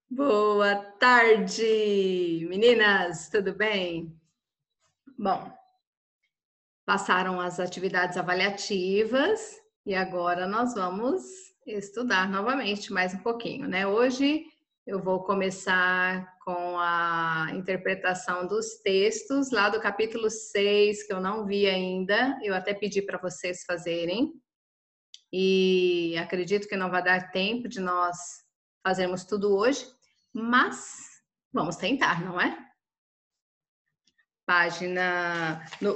Boa tarde, meninas, tudo bem? Bom, passaram as atividades avaliativas e agora nós vamos estudar novamente mais um pouquinho, né? Hoje eu vou começar com a interpretação dos textos lá do capítulo 6, que eu não vi ainda, eu até pedi para vocês fazerem, e acredito que não vai dar tempo de nós fazermos tudo hoje, mas vamos tentar, não é?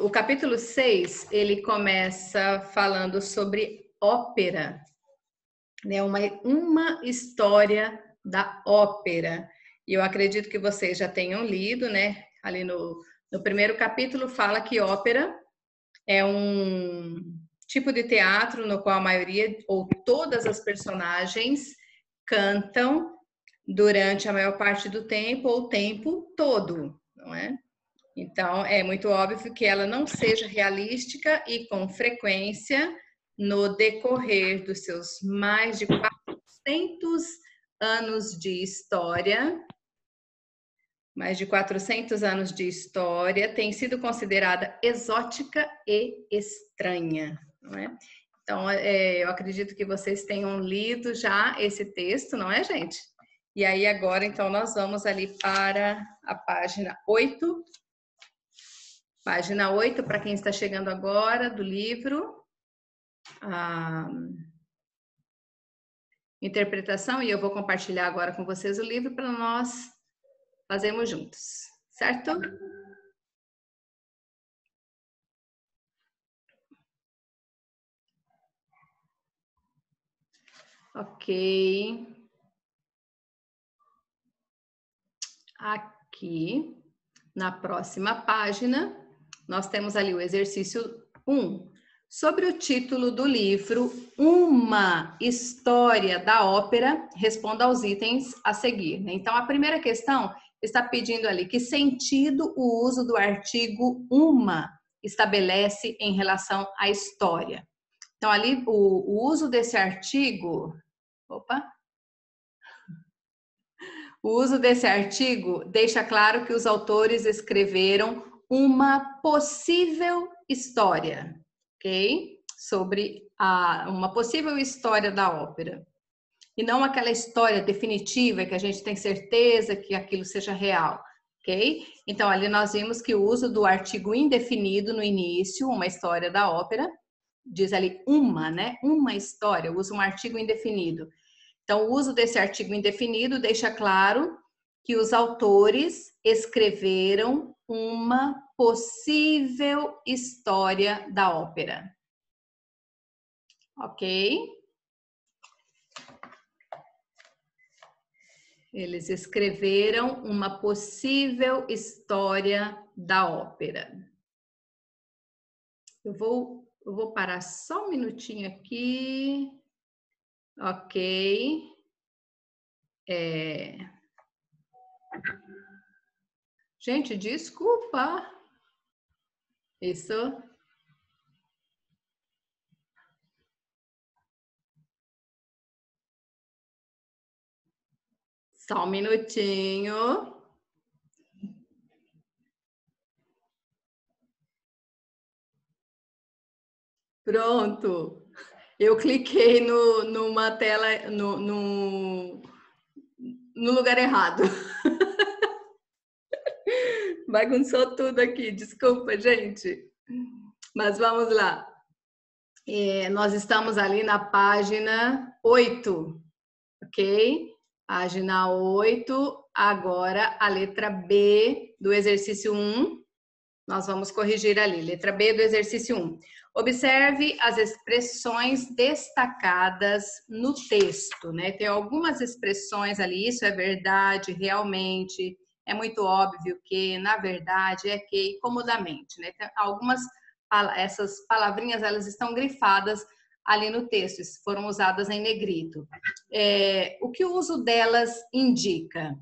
O capítulo 6, ele começa falando sobre ópera, né? Uma história da ópera. E eu acredito que vocês já tenham lido, né? Ali no primeiro capítulo fala que ópera é um tipo de teatro no qual a maioria ou todas as personagens cantam durante a maior parte do tempo ou o tempo todo, não é? Então, é muito óbvio que ela não seja realística e com frequência, no decorrer dos seus mais de 400 anos de história, tem sido considerada exótica e estranha, não é? Então, eu acredito que vocês tenham lido já esse texto, não é, gente? E aí, agora, então, nós vamos ali para a página 8. Página 8, para quem está chegando agora, do livro. A interpretação, e eu vou compartilhar agora com vocês o livro para nós fazermos juntos, certo? Ok. Aqui, na próxima página, nós temos ali o exercício 1. Sobre o título do livro, Uma História da Ópera, responda aos itens a seguir. Então, a primeira questão está pedindo ali que sentido o uso do artigo uma estabelece em relação à história. Então, ali, o uso desse artigo... O uso desse artigo deixa claro que os autores escreveram uma possível história, ok? Sobre uma possível história da ópera. E não aquela história definitiva que a gente tem certeza que aquilo seja real, ok? Então, ali nós vimos que o uso do artigo indefinido no início, uma história da ópera, diz ali uma, né? Uma história, usa um artigo indefinido. Então, o uso desse artigo indefinido deixa claro que os autores escreveram uma possível história da ópera. Ok? Eles escreveram uma possível história da ópera. Eu vou parar só um minutinho aqui. Ok. Gente, desculpa. Isso. Só um minutinho. Pronto. Eu cliquei numa tela, no lugar errado. Bagunçou tudo aqui, desculpa, gente. Mas vamos lá. Nós estamos ali na página 8, ok? Página 8, agora a letra B do exercício 1. Nós vamos corrigir ali, letra B do exercício 1. Observe as expressões destacadas no texto, né? Tem algumas expressões ali, isso é verdade, realmente, é muito óbvio que, na verdade, é que, comodamente, né? Tem essas palavrinhas, elas estão grifadas ali no texto, foram usadas em negrito. O que o uso delas indica?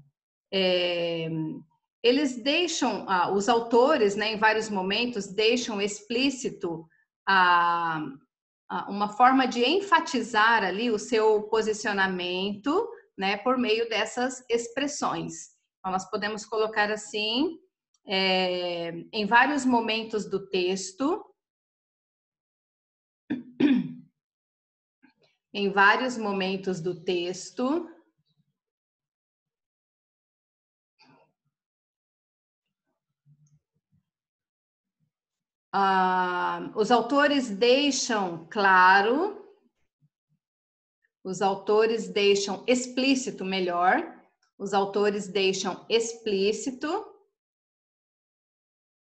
Eles deixam, os autores, né, em vários momentos, deixam explícito uma forma de enfatizar ali o seu posicionamento, né, por meio dessas expressões. Então, nós podemos colocar assim, em vários momentos do texto, em vários momentos do texto, os autores deixam claro, os autores deixam explícito, melhor, os autores deixam explícito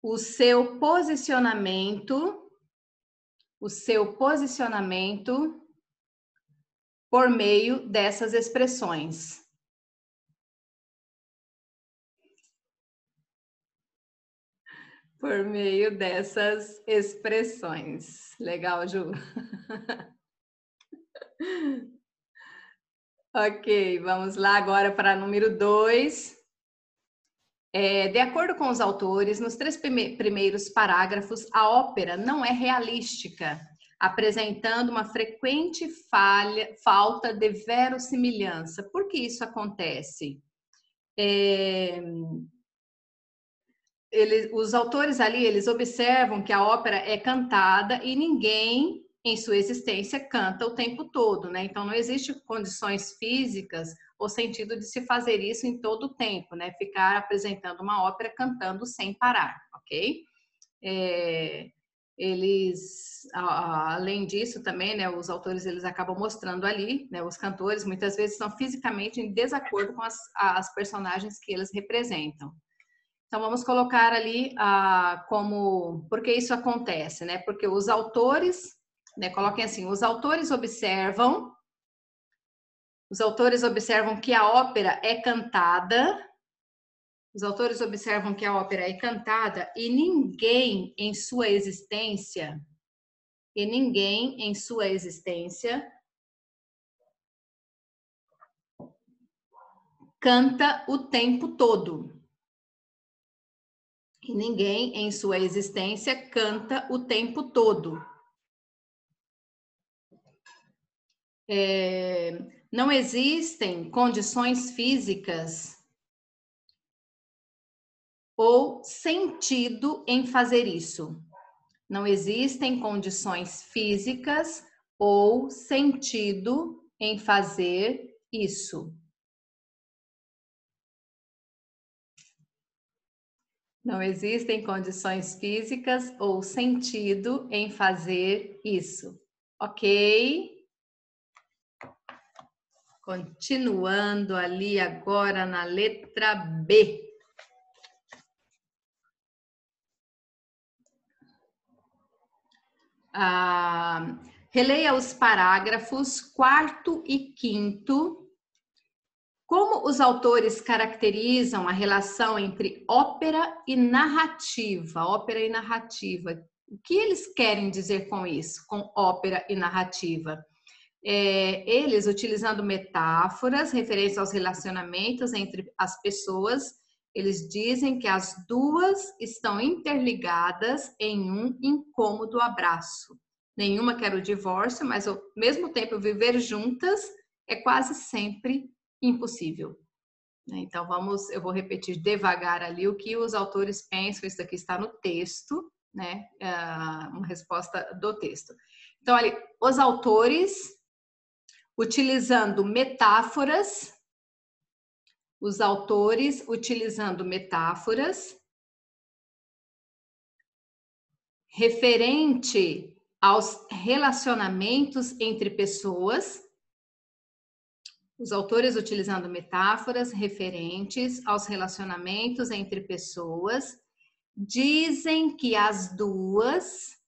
o seu posicionamento por meio dessas expressões. Por meio dessas expressões. Legal, Ju? Ok, vamos lá agora para número 2. De acordo com os autores, nos 3 primeiros parágrafos, a ópera não é realística, apresentando uma frequente falta de verossimilhança. Por que isso acontece? Os autores ali, eles observam que a ópera é cantada e ninguém em sua existência canta o tempo todo, né? Então não existe condições físicas ou sentido de se fazer isso em todo o tempo, né? Ficar apresentando uma ópera cantando sem parar, ok? Além disso também, né, os autores eles acabam mostrando ali, né, os cantores muitas vezes estão fisicamente em desacordo com as personagens que eles representam. Então, vamos colocar ali por que isso acontece, né? Porque os autores, né, coloquem assim, os autores observam que a ópera é cantada, e ninguém em sua existência, canta o tempo todo. E ninguém em sua existência canta o tempo todo. Não existem condições físicas ou sentido em fazer isso. Não existem condições físicas ou sentido em fazer isso. Não existem condições físicas ou sentido em fazer isso. Ok? Continuando ali agora na letra B. Releia os parágrafos 4º e 5º. Como os autores caracterizam a relação entre ópera e narrativa? Ópera e narrativa. O que eles querem dizer com isso, com ópera e narrativa? Eles, utilizando metáforas, referentes aos relacionamentos entre as pessoas, eles dizem que as duas estão interligadas em um incômodo abraço. Nenhuma quer o divórcio, mas ao mesmo tempo viver juntas é quase sempre impossível. Então eu vou repetir devagar ali o que os autores pensam. Isso aqui está no texto, né? Uma resposta do texto. Então, ali, os autores, utilizando metáforas, referente aos relacionamentos entre pessoas. Os autores utilizando metáforas referentes aos relacionamentos entre pessoas, dizem que as duas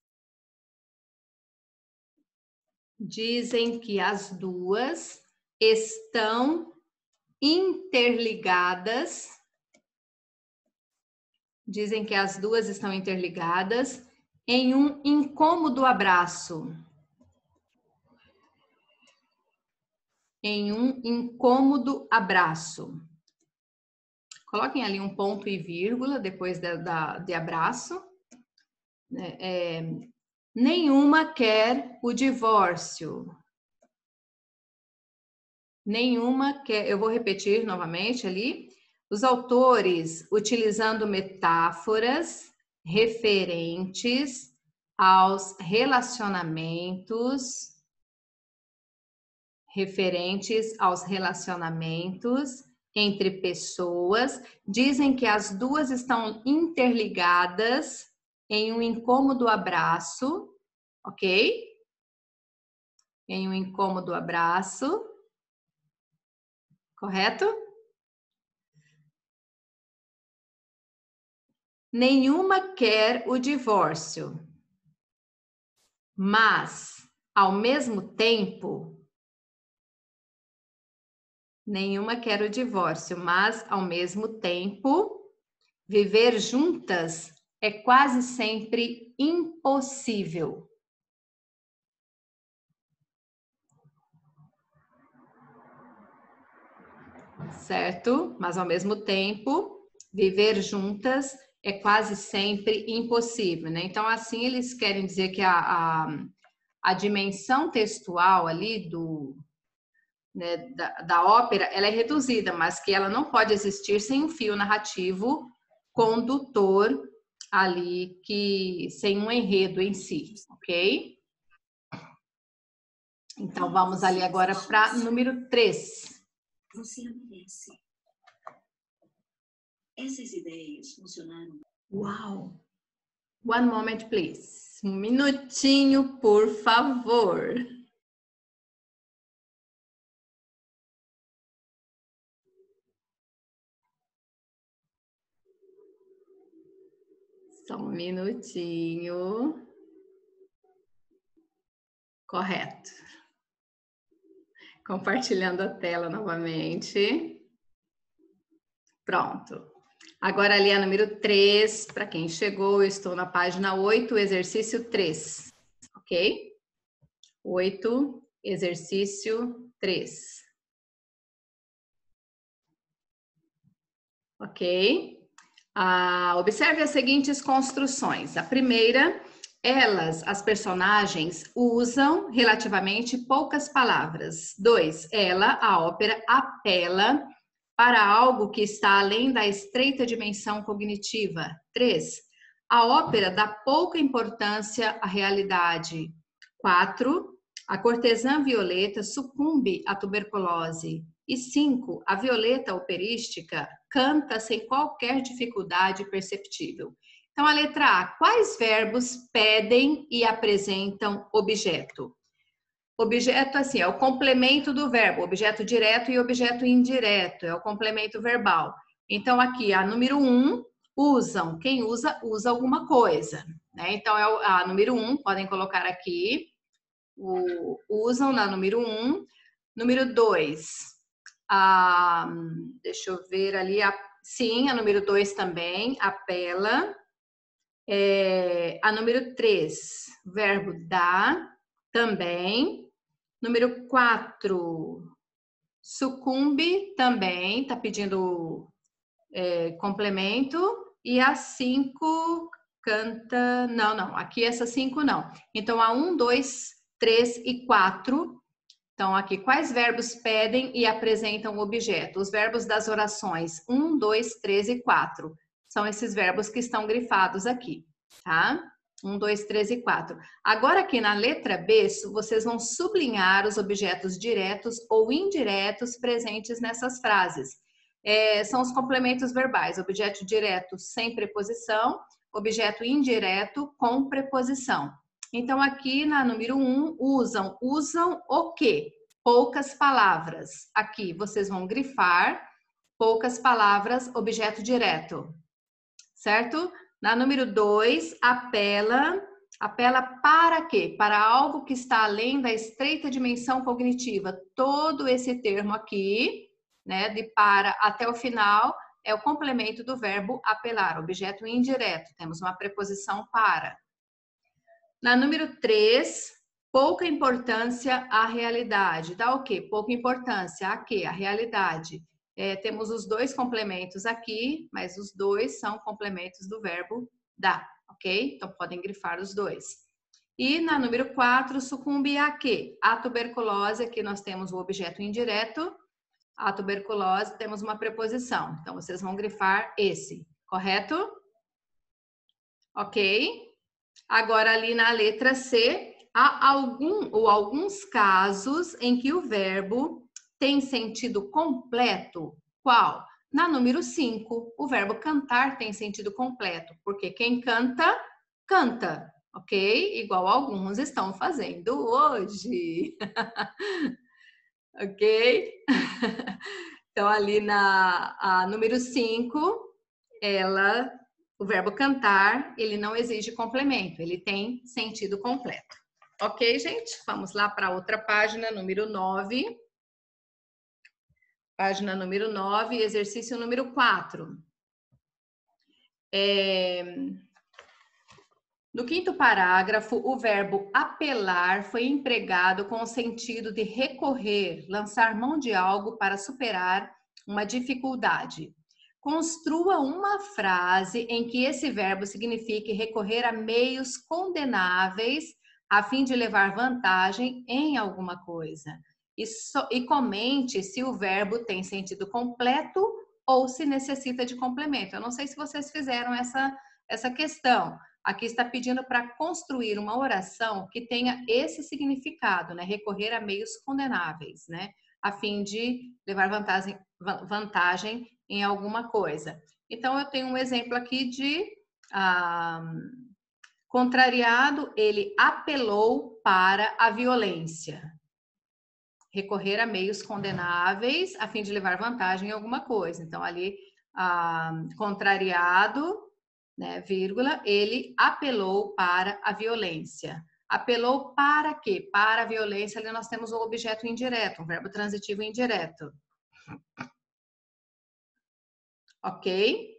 estão interligadas. Em um incômodo abraço. Coloquem ali um ponto e vírgula depois de abraço. Nenhuma quer o divórcio. Nenhuma quer, eu vou repetir novamente ali. Os autores utilizando metáforas referentes aos relacionamentos entre pessoas, dizem que as duas estão interligadas em um incômodo abraço, ok? Em um incômodo abraço, correto? Nenhuma quer o divórcio, mas, ao mesmo tempo, nenhuma quer o divórcio, mas, ao mesmo tempo, viver juntas é quase sempre impossível. Certo? Mas, ao mesmo tempo, viver juntas é quase sempre impossível, né? Então, assim, eles querem dizer que a dimensão textual ali né, da ópera, ela é reduzida, mas que ela não pode existir sem um fio narrativo condutor ali, sem um enredo em si, ok? Então, vamos ali agora para número 3. Você merece. Essas ideias funcionaram. Uau! One moment, please. Um minutinho, por favor. Só um minutinho. Correto. Compartilhando a tela novamente. Pronto. Agora ali a número 3, para quem chegou, eu estou na página 8, exercício 3, ok? 8, exercício 3. Ok? Observe as seguintes construções. A primeira, as personagens, usam relativamente poucas palavras. 2, a ópera, apela para algo que está além da estreita dimensão cognitiva. 3, a ópera dá pouca importância à realidade. 4, a cortesã Violeta sucumbe à tuberculose. E 5, a Violeta operística canta sem qualquer dificuldade perceptível. Então, a letra A, quais verbos pedem e apresentam objeto? Objeto, assim, é o complemento do verbo, objeto direto e objeto indireto, é o complemento verbal. Então, aqui, a número 1, usam. Quem usa, usa alguma coisa, né? Então, a número 1, podem colocar aqui, usam na número 1. Número 2, deixa eu ver ali, sim, a número 2 também, apela. A número 3, verbo dá, também. Número 4, sucumbe, também, tá pedindo complemento. E a 5, canta, não, aqui essa 5 não. Então, a 1, 2, 3 e 4. Então, aqui, quais verbos pedem e apresentam objeto? Os verbos das orações 1, 2, 3 e 4. São esses verbos que estão grifados aqui, tá? 1, 2, 3 e 4. Agora, aqui na letra B, vocês vão sublinhar os objetos diretos ou indiretos presentes nessas frases. São os complementos verbais. Objeto direto sem preposição, objeto indireto com preposição. Então, aqui na número 1, usam o quê? Poucas palavras. Aqui vocês vão grifar poucas palavras, objeto direto, certo? Na número 2, apela para quê? Para algo que está além da estreita dimensão cognitiva. Todo esse termo aqui, né, de para até o final, é o complemento do verbo apelar, objeto indireto. Temos uma preposição para. Na número 3, pouca importância à realidade. Dá o quê? Pouca importância a quê? A realidade. Temos os dois complementos aqui, mas os dois são complementos do verbo dar, ok? Então, podem grifar os dois. E na número 4, sucumbe a quê? A tuberculose, aqui nós temos o objeto indireto. A tuberculose, temos uma preposição. Então, vocês vão grifar esse, correto? Ok? Agora, ali na letra C, há alguns casos em que o verbo tem sentido completo. Qual? Na número 5, o verbo cantar tem sentido completo, porque quem canta, canta, ok? Igual alguns estão fazendo hoje. Ok? Então, ali na número 5, o verbo cantar, ele não exige complemento, ele tem sentido completo. Ok, gente? Vamos lá para outra página, número 9. Página número 9, exercício número 4. No quinto parágrafo, o verbo apelar foi empregado com o sentido de recorrer, lançar mão de algo para superar uma dificuldade. Construa uma frase em que esse verbo signifique recorrer a meios condenáveis a fim de levar vantagem em alguma coisa. E comente se o verbo tem sentido completo ou se necessita de complemento. Eu não sei se vocês fizeram essa questão. Aqui está pedindo para construir uma oração que tenha esse significado, né? Recorrer a meios condenáveis, né? A fim de levar vantagem em alguma coisa. Então, eu tenho um exemplo aqui de contrariado, ele apelou para a violência. Recorrer a meios condenáveis a fim de levar vantagem em alguma coisa. Então, ali, contrariado, né, vírgula, ele apelou para a violência. Apelou para quê? Para a violência, ali nós temos o objeto indireto, um verbo transitivo indireto. Ok?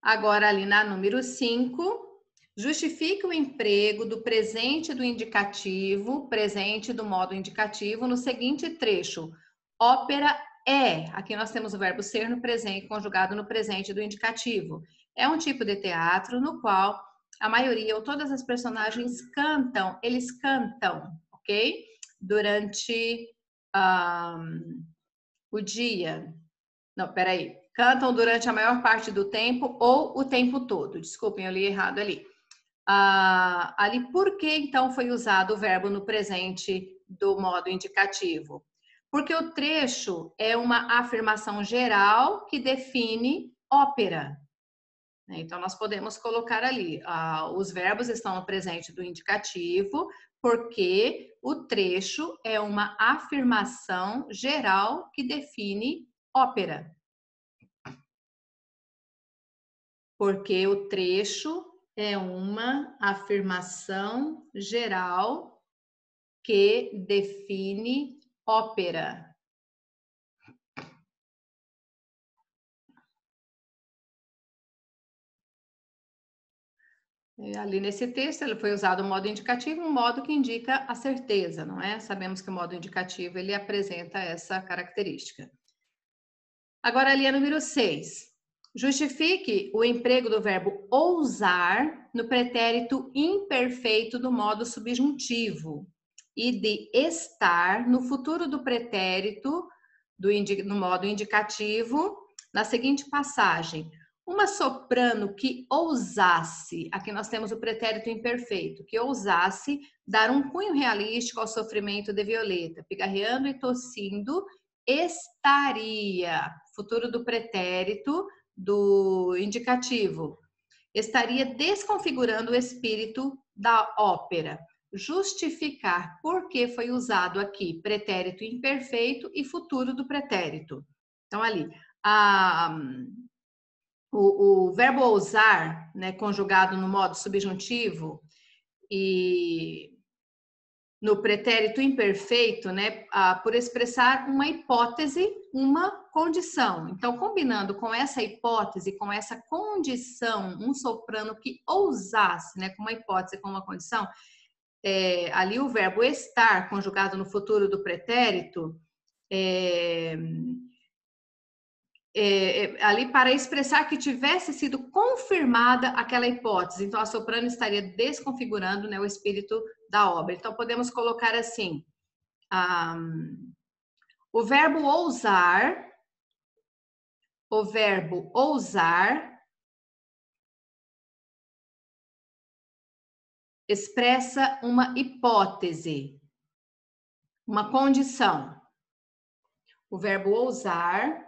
Agora, ali na número 5, justifique o emprego do presente do indicativo, presente do modo indicativo, no seguinte trecho. Ópera é, aqui nós temos o verbo ser no presente, conjugado no presente do indicativo. É um tipo de teatro no qual a maioria ou todas as personagens cantam, eles cantam, ok? Durante o dia. Não, peraí. Cantam durante a maior parte do tempo ou o tempo todo. Desculpem, eu li errado ali. Ali, por que então foi usado o verbo no presente do modo indicativo? Porque o trecho é uma afirmação geral que define ópera. Então, nós podemos colocar ali, os verbos estão no presente do indicativo, porque o trecho é uma afirmação geral que define ópera. Porque o trecho é uma afirmação geral que define ópera. Ali nesse texto, ele foi usado o modo indicativo, um modo que indica a certeza, não é? Sabemos que o modo indicativo, ele apresenta essa característica. Agora, ali é número 6. Justifique o emprego do verbo ousar no pretérito imperfeito do modo subjuntivo e de estar no futuro do pretérito no modo indicativo na seguinte passagem. Uma soprano que ousasse, aqui nós temos o pretérito imperfeito, que ousasse dar um cunho realístico ao sofrimento de Violeta, pigarreando e tossindo, estaria, futuro do pretérito do indicativo, estaria desconfigurando o espírito da ópera. Justificar por que foi usado aqui pretérito imperfeito e futuro do pretérito. Então, ali, o verbo ousar, né, conjugado no modo subjuntivo e no pretérito imperfeito, né, por expressar uma hipótese, uma condição. Então, combinando com essa hipótese, com essa condição, um soprano que ousasse, né, com uma hipótese, com uma condição, ali o verbo estar, conjugado no futuro do pretérito, ali para expressar que tivesse sido confirmada aquela hipótese. Então, a soprano estaria desconfigurando, né, o espírito da obra. Então, podemos colocar assim, o verbo ousar expressa uma hipótese, uma condição. O verbo ousar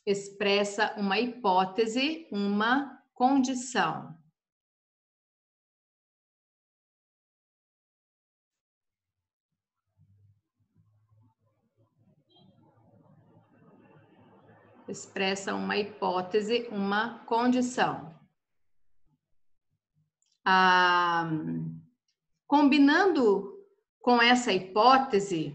expressa uma hipótese, uma condição. Expressa uma hipótese, uma condição. Combinando com essa hipótese,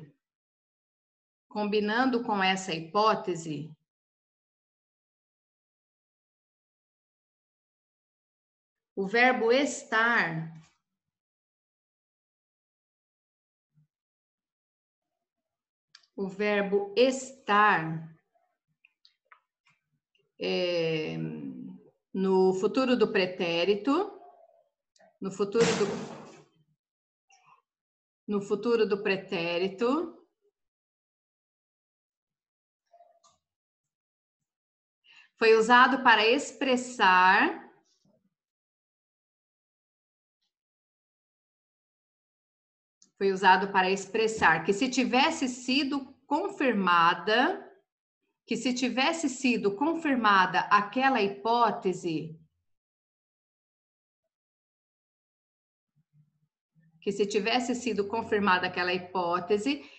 o verbo estar no futuro do pretérito, no futuro do pretérito, foi usado para expressar que se tivesse sido confirmada aquela hipótese,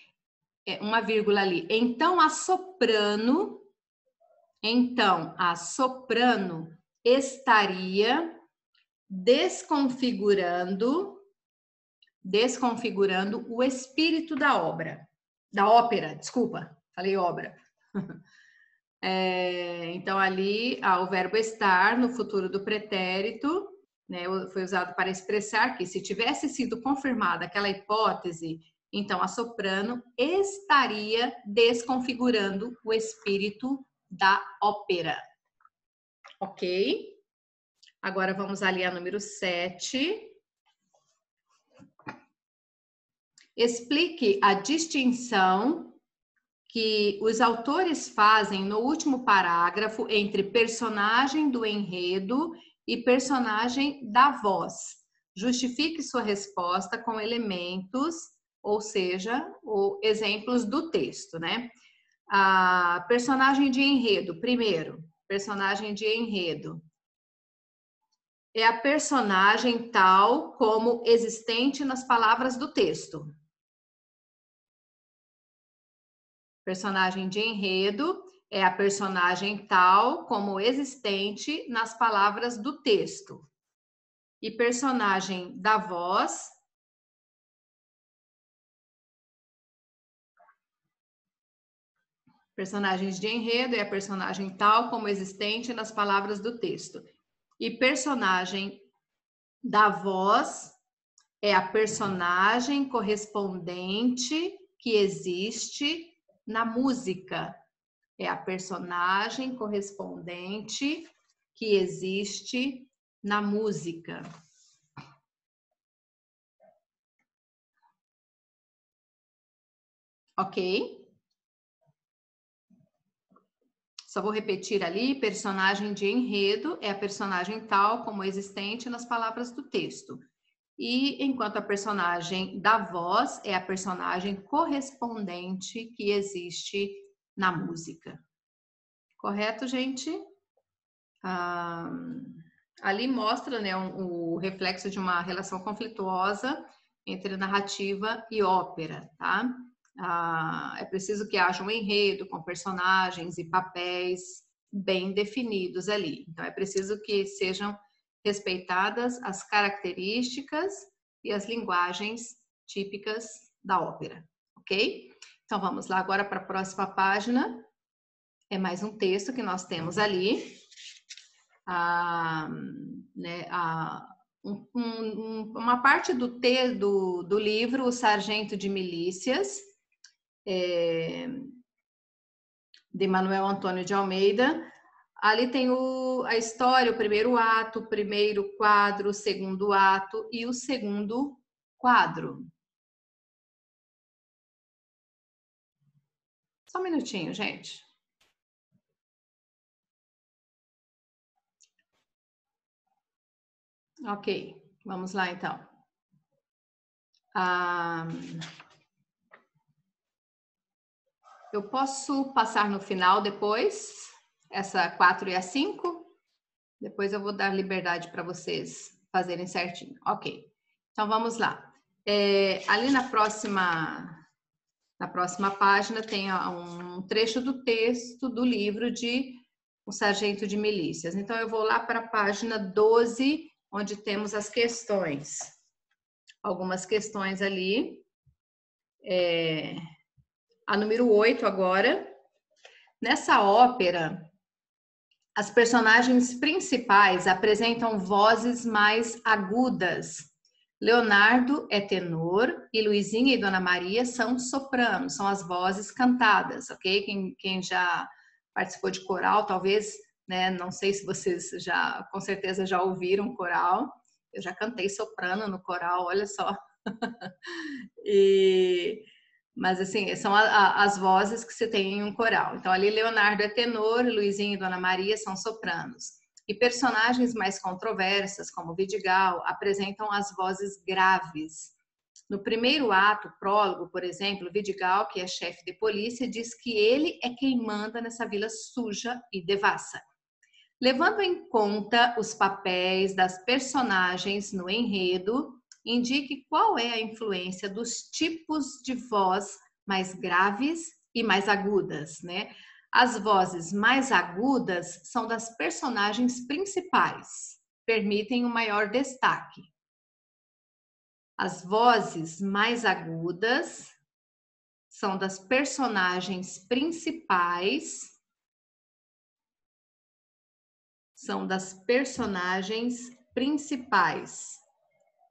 uma vírgula ali, então a soprano estaria desconfigurando o espírito da ópera, desculpa, falei obra. Então, ali, o verbo estar no futuro do pretérito, né, foi usado para expressar que se tivesse sido confirmada aquela hipótese, então a soprano estaria desconfigurando o espírito da ópera. Ok? Agora vamos ali a número 7. Explique a distinção que os autores fazem no último parágrafo entre personagem do enredo e personagem da voz. Justifique sua resposta com elementos, ou seja, exemplos do texto, né? A personagem de enredo, primeiro, personagem de enredo. É a personagem tal como existente nas palavras do texto. Personagem de enredo é a personagem tal como existente nas palavras do texto. E personagem da voz personagens de enredo é a personagem tal como existente nas palavras do texto. E personagem da voz é a personagem correspondente que existe na música. É a personagem correspondente que existe na música. Ok? Só vou repetir ali, personagem de enredo é a personagem tal como existente nas palavras do texto. E enquanto a personagem da voz é a personagem correspondente que existe na música. Correto, gente? Ali mostra, né, o reflexo de uma relação conflituosa entre narrativa e ópera, tá? É preciso que haja um enredo com personagens e papéis bem definidos ali. Então, é preciso que sejam respeitadas as características e as linguagens típicas da ópera, ok? Então, vamos lá agora para a próxima página. É mais um texto que nós temos ali. Uma parte do livro O Sargento de Milícias, de Manuel Antônio de Almeida, Ali tem a história, o primeiro ato, o primeiro quadro, o segundo ato e o segundo quadro. Só um minutinho, gente. Ok, vamos lá então. Eu posso passar no final depois, essa 4 e a 5? Depois eu vou dar liberdade para vocês fazerem certinho. Ok, então vamos lá. Ali na próxima página tem um trecho do texto do livro de O Sargento de Milícias. Então eu vou lá para a página 12, onde temos as questões. Algumas questões ali. A número 8 agora. Nessa ópera, as personagens principais apresentam vozes mais agudas. Leonardo é tenor e Luizinha e Dona Maria são sopranos, são as vozes cantadas, ok? Quem já participou de coral, talvez, né? Não sei se vocês com certeza já ouviram coral. Eu já cantei soprano no coral, olha só. Mas assim, são as vozes que se tem em um coral. Então ali Leonardo é tenor, Luizinho e Dona Maria são sopranos. E personagens mais controversas, como Vidigal, apresentam as vozes graves. No primeiro ato, prólogo, por exemplo, Vidigal, que é chefe de polícia, diz que ele é quem manda nessa vila suja e devassa. Levando em conta os papéis das personagens no enredo, indique qual é a influência dos tipos de voz mais graves e mais agudas, né? As vozes mais agudas são das personagens principais, permitem um maior destaque. As vozes mais agudas são das personagens principais,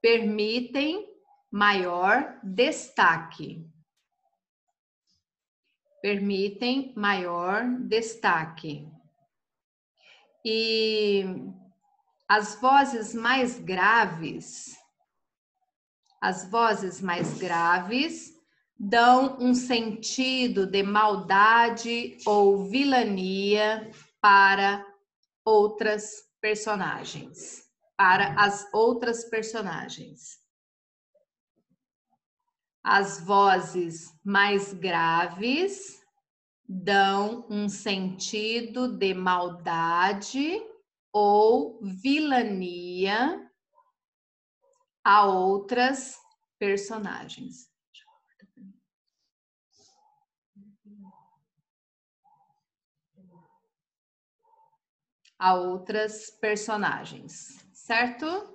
permitem maior destaque. E as vozes mais graves dão um sentido de maldade ou vilania para outras personagens, as outras personagens. As vozes mais graves dão um sentido de maldade ou vilania a outras personagens. Certo?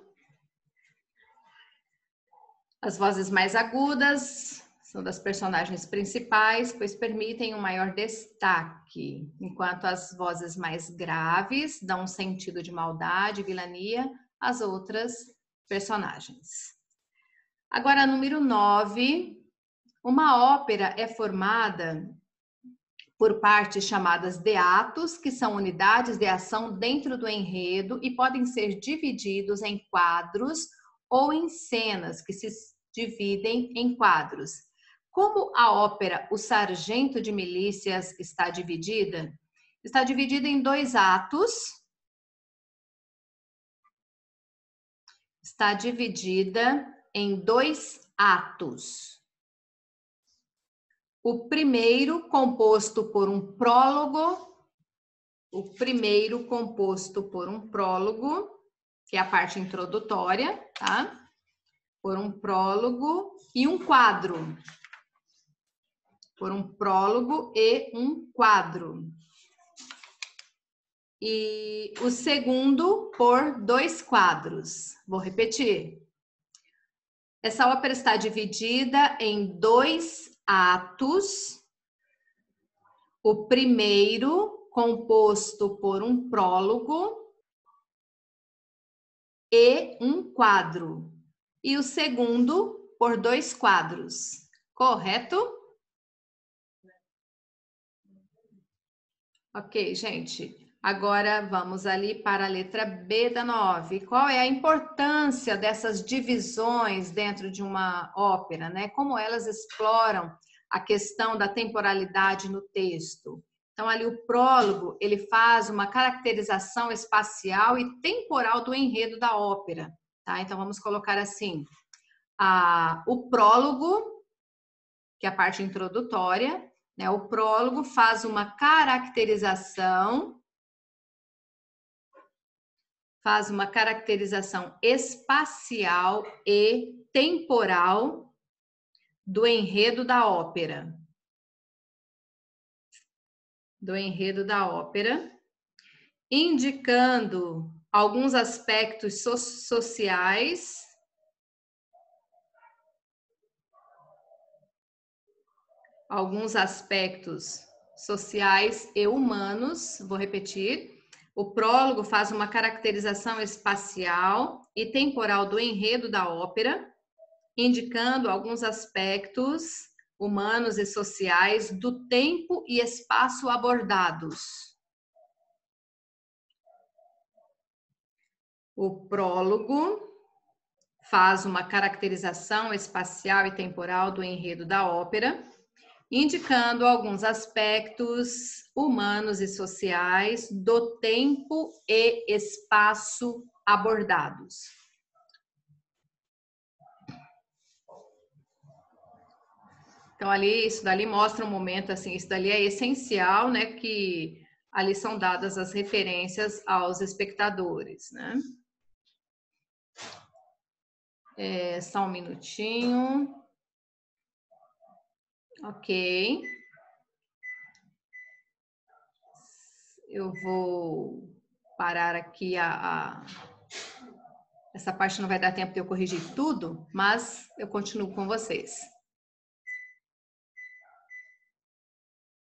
As vozes mais agudas são das personagens principais, pois permitem um maior destaque, enquanto as vozes mais graves dão um sentido de maldade e vilania às outras personagens. Agora, número 9. Uma ópera é formada por partes chamadas de atos, que são unidades de ação dentro do enredo e podem ser divididos em quadros ou em cenas que se dividem em quadros. Como a ópera O Sargento de Milícias está dividida? Está dividida em 2 atos. Está dividida em 2 atos. O primeiro composto por um prólogo, que é a parte introdutória, tá? Por um prólogo e um quadro. E o segundo por 2 quadros. Vou repetir. Essa ópera está dividida em 2 atos. O primeiro composto por um prólogo e um quadro. E o segundo por 2 quadros. Correto? Ok, gente. Agora vamos ali para a letra B da 9. Qual é a importância dessas divisões dentro de uma ópera, né? Como elas exploram a questão da temporalidade no texto. Então ali o prólogo, ele faz uma caracterização espacial e temporal do enredo da ópera, tá? Então vamos colocar assim: o prólogo, que é a parte introdutória, né? O prólogo faz uma caracterização espacial e temporal do enredo da ópera. Indicando alguns aspectos sociais e humanos. Vou repetir. O prólogo faz uma caracterização espacial e temporal do enredo da ópera, indicando alguns aspectos humanos e sociais do tempo e espaço abordados. O prólogo faz uma caracterização espacial e temporal do enredo da ópera, indicando alguns aspectos humanos e sociais do tempo e espaço abordados. Então, ali, isso dali mostra um momento, assim, isso dali é essencial, né, que ali são dadas as referências aos espectadores, né? Só um minutinho. Ok. Eu vou parar aqui essa parte não vai dar tempo de eu corrigir tudo, mas eu continuo com vocês.